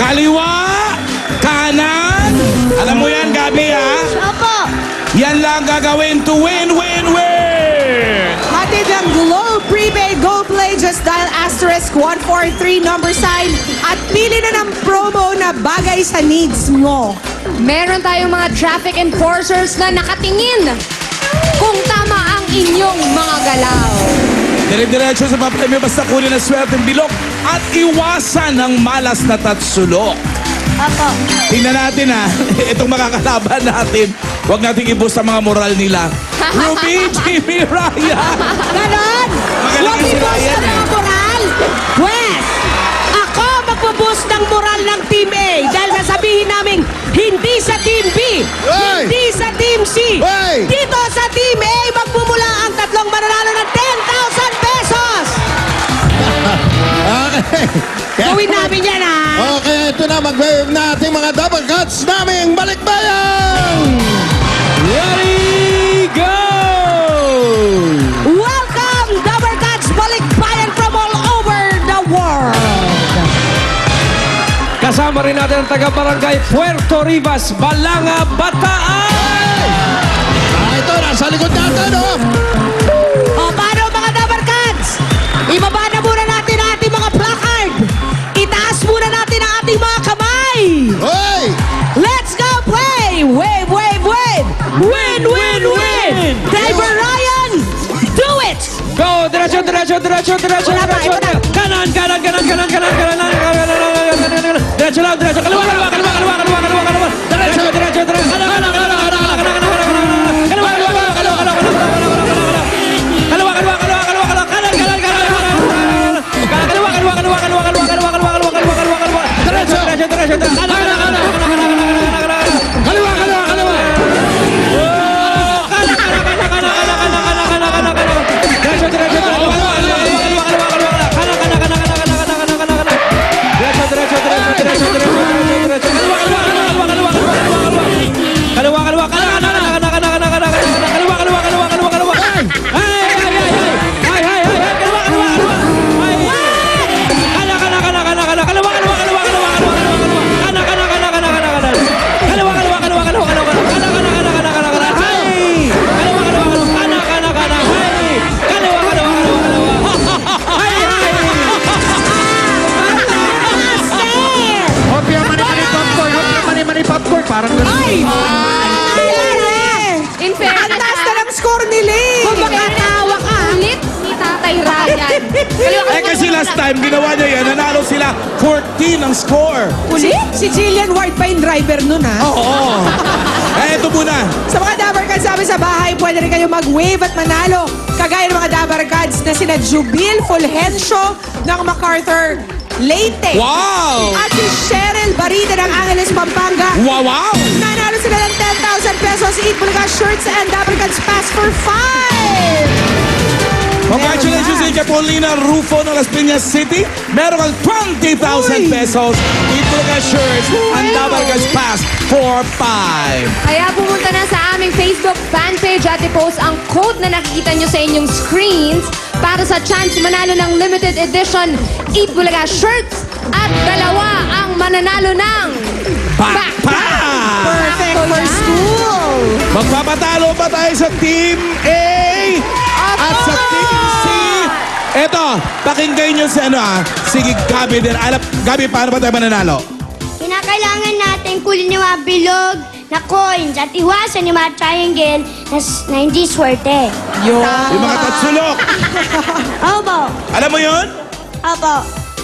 Kaliwa, kanan. Alam mo yan, Gabi, ha? Opo. Yan lang gagawin to win, win, win! Hatid ang Globe Prepaid Go Play. Just dial *143 number sign at pili na ng promo na bagay sa needs mo. Meron tayong mga traffic enforcers na nakatingin kung tama ang inyong mga galaw. Dire-diretso sa papremyo basta kunin ang swerteng bilog at iwasan ng malas na tatsulok. Opo. Tingnan natin, ha. Itong makakalaban natin. Huwag natin i-boost ang mga moral nila. Ruby, Jimmy, Ryan. Ganon! Magaling Huwag si i-boost Ryan, ang mga eh. moral! Pwes! Ako magpo-boost ng moral ng Team A dahil sasabihin namin hindi sa Team B, Hey! hindi sa Team C. Hey! Dito sa Team A, magmumula ang tatlong mananalo ng 10,000 pesos! Okay. Gawin namin yan, ha? Okay, ito na. Mag-wave na ating mga double cuts naming balikbayan! Ready, go! Welcome, Double Cuts Balikbayan from all over the world! Kasama rin natin ang taga-barangay Puerto Rivas, Balanga, Bataan! Ito, nasa likod natin, oh! O, paano mga Double Cuts? Ibaba na muna natin ang ating mga placard. Itaas muna natin ang ating mga kamay. Hoy! Let's go play! Wave, wave, wave! Win, win, win! Driver Ryan, do it! Go! Diretso, diretso, diretso, diretso, Wala pa, diretso! ito na. Kanan, kanan, kanan, kanan, kanan, kanan, kanan, diretso lang, diretso! Kaliwa, kaliwa, kaliwa, kaliwa, kaliwa, kaliwa, kaliwa! Diretso, diretso, diretso! Kanan, kanan, kanan, kanan, kanan, kanan, kanan, kanan! Kaliwa, kaliwa, kaliwa, kaliwa, kaliwa, kaliwa, kaliwa, kaliwa, kaliwa, kaliwa, kaliwa, kanan, kanan, kanan, kanan, kaliwa, kaliwa, kaliwa, kaliwa, kaliwa, kaliwa, kaliwa, kaliwa, kaliwa, kaliwa, kaliwa! Diretso, diretso, diretso, diretso! Kanan, kanan, kanan, kanan, kanan, kanan, kanan, kanan! Kaliwa, kaliwa, kaliwa! Parang ganun. Ay! In fairness, Ang taas na ng score ni Lee! kung makatawa ka, ulit ni Tatay Ryan. Eh kasi last time, ginawa niya yan, nanalo sila 14 ang score. Ulit? Si Jillian Ward pa yung driver nun, ha? Oo. Eh, ito muna. Sa mga Dabber Cards sabi sa bahay, pwede rin kayo mag-wave at manalo. Kagaya ng mga Dabber Cards na sina Jubil Fulgencio ng MacArthur Leyte. Wow! At si Cheryl Barita ng Angeles, Pampanga. Wow, wow! Nanalo sila ng 10,000 pesos. Eat Bulaga shirts and Dabber Cards pass for 5. Congratulations kay Paulina Rufo ng Las Piñas City. Meron kang 20,000 pesos. Ito ka shirts and Double Cuts Pass for 5. Kaya pumunta na sa aming Facebook fanpage at i-post ang code na nakikita nyo sa inyong screens para sa chance manalo ng limited edition Eat Bulaga shirts at dalawa ang mananalo ng Backpack! Perfect for school. Magpapatalo pa tayo sa Team A at sa Team C. Eto, pakinggan nyo si si Gabi din. Gabi, paano ba tayo mananalo? Kinakailangan natin kunin yung mga bilog na coins at iwasan yung mga triangle na hindi swerte. Yun. Yung mga tatsulok. Opo. Alam mo yun? Opo.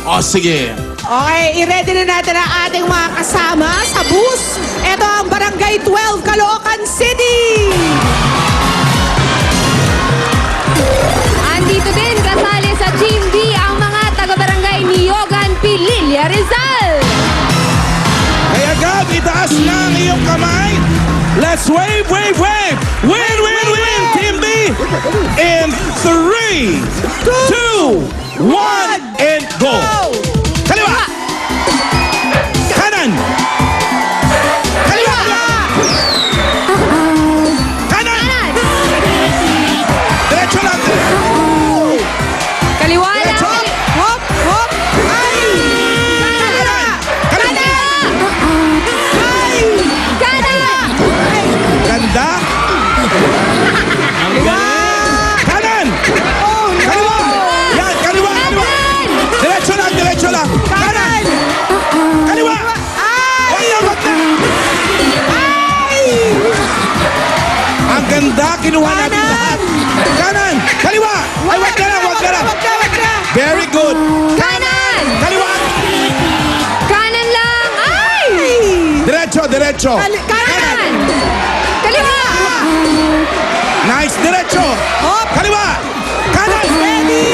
O, sige. Okay, i-ready na natin ang ating mga kasama sa bus. Ito ang Barangay 12, Caloocan City. Andito din kasali sa Team B ang mga taga-barangay Niogan, Pililla, Rizal. Kaya Gab, itaas na ang iyong kamay. Let's wave, wave, wave. Win, win, win. Team B. In 3, 2, 1, and go. Kaliwa. Kanan. Kaliwa. Kanan. Diretso lang. Kaliwa lang. Diretso. Hop, hop, ay! Kanan. Kanan. kinuha natin Kanan! lahat. Kanan! Kaliwa! Ay, wag ka lang, wag ka lang. Wag ka. Very good. Kanan! Kaliwa! Kanan lang! Ay! Diretso, diretso. Kanan! Kaliwa! Nice, diretso. Hop! Kaliwa! Kanan! Ready!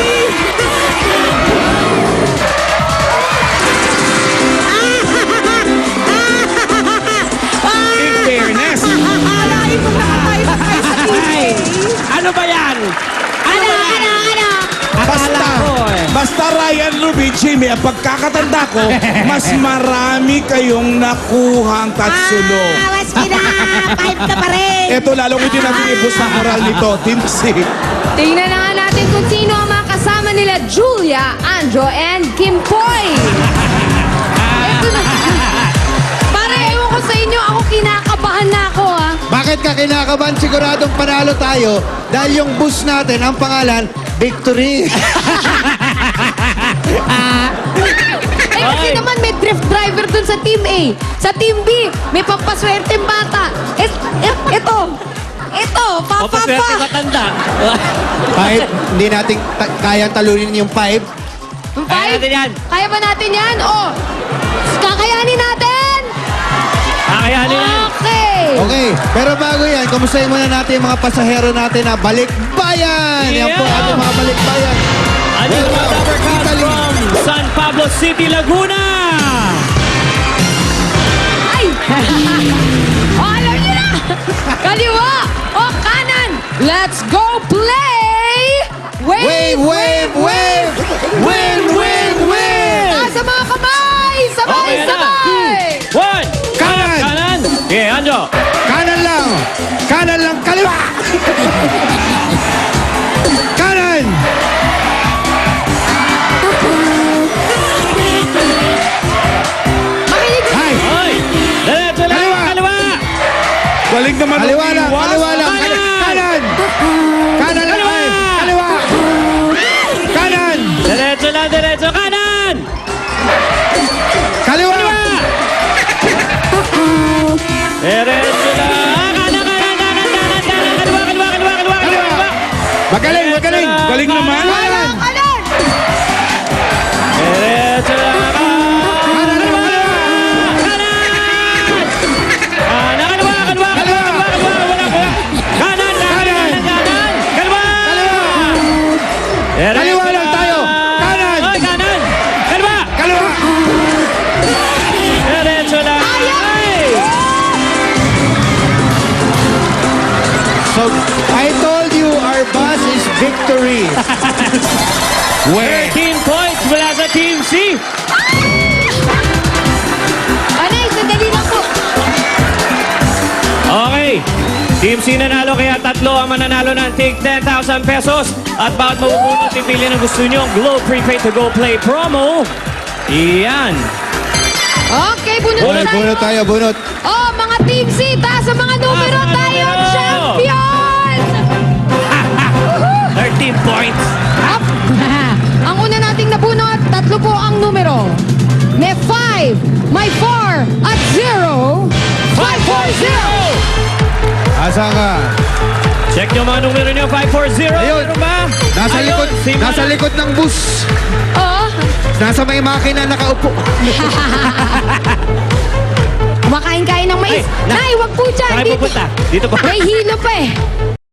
In fairness. Alain mo nakatayo pa tayo sa TV. Ano ba yan? Ano ba yan? Basta, ko eh. basta Ryan, Ruby, Jimmy, ang pagkakatanda ko, mas marami kayong nakuhang tatsulo. Mas kina, 5 ka pa rin. Ito, lalong hindi natin ibus ang moral nito, Team C. Tingnan na nga natin kung sino ang mga kasama nila Julia, Andro, and Kim Poy. Ito na. Para ewan ko sa inyo, ako kinakabahan na ako ah. Bakit ka kinakabahan? Siguradong panalo tayo dahil yung bus natin, ang pangalan, Victory. Eh kasi naman may drift driver dun sa Team A. Sa Team B, may pampaswerteng bata. Ito, O, paswerte papa. matanda. Kahit hindi natin kayang talunin yung 5. Kaya natin yan. Kaya ba natin yan? Oh, kakayanin natin. Kakayanin yan. Okay. Okay, pero bago yan, kumustahin muna natin yung mga pasahero natin na balikbayan. Yan po Yeah. ating mga balikbayan. Ano yung mga Welcome, Dapper Cats Italy. from San Pablo City, Laguna? Ay! O, alam niyo na! Kaliwa o kanan! Let's go play! Wave, wave, wave! Win, win, win! Taas sa mga kamay! Sabay, Okay na. sabay! 1. Kanan! Kanan. Okay, Anjo. Kanan lang! Kanan lang! Kaliwa! Kanan! Makinig! Ay! Ay. Diretso lang. Kaliwa. Kaliwa. Galing naman ang Kaliwa lang! iwas. Kaliwa lang! Kanan! Kanan! Kanan lang! Kaliwa. Ay! Kaliwa! Kanan! Diretso lang. Diretso. Kanan. Kaliwa! Diretso lang. Kanan, kanan, kanan, kanan, kanan. Kaliwa, kaliwa, kaliwa, kaliwa, kaliwa, kaliwa. Magaling! Magaling! Galing naman. Kanan! Kanan! Diretso lang. Kanan! Kaliwa! Kanan! Kanan, kaliwa, kaliwa, kaliwa, kaliwa, kaliwa, kaliwa. Kanan, kanan, kanan, kaliwa. Diretso Kaliwa lang tayo. Kanan. Ay, kanan. Kaliwa. Kaliwa! Diretso lang. Ay. So, I told you our bus is Victory. 13 points mula sa Team C. Anay, sandali lang po. Okay. Team C nanalo kaya tatlo ang mananalo ng tig 10,000 pesos. At bawat mabubunot, pipili ng gusto nyo Globe Prepaid to Go Play promo. Iyan. Okay, bunot Bunot, tayo. bunot tayo, bunot. Oh, mga Team C, taas sa mga numero Taas ang mga tayo, numero. champion! 13 points. Up! Ang una nating nabunot, tatlo po ang numero. May 5, may 4, at 0. 540! Asan ka? Check nyo mga numero nyo. 540. Ayun. Meron ba? Nasa Ayun, likod, si nasa Manang. likod ng bus. Oo. Nasa may makina nakaupo. Kumakain-kain ng mais. Ay, Nay, wag po dyan. Saan kayo Dito. pupunta? Dito ba? May hilo pa eh.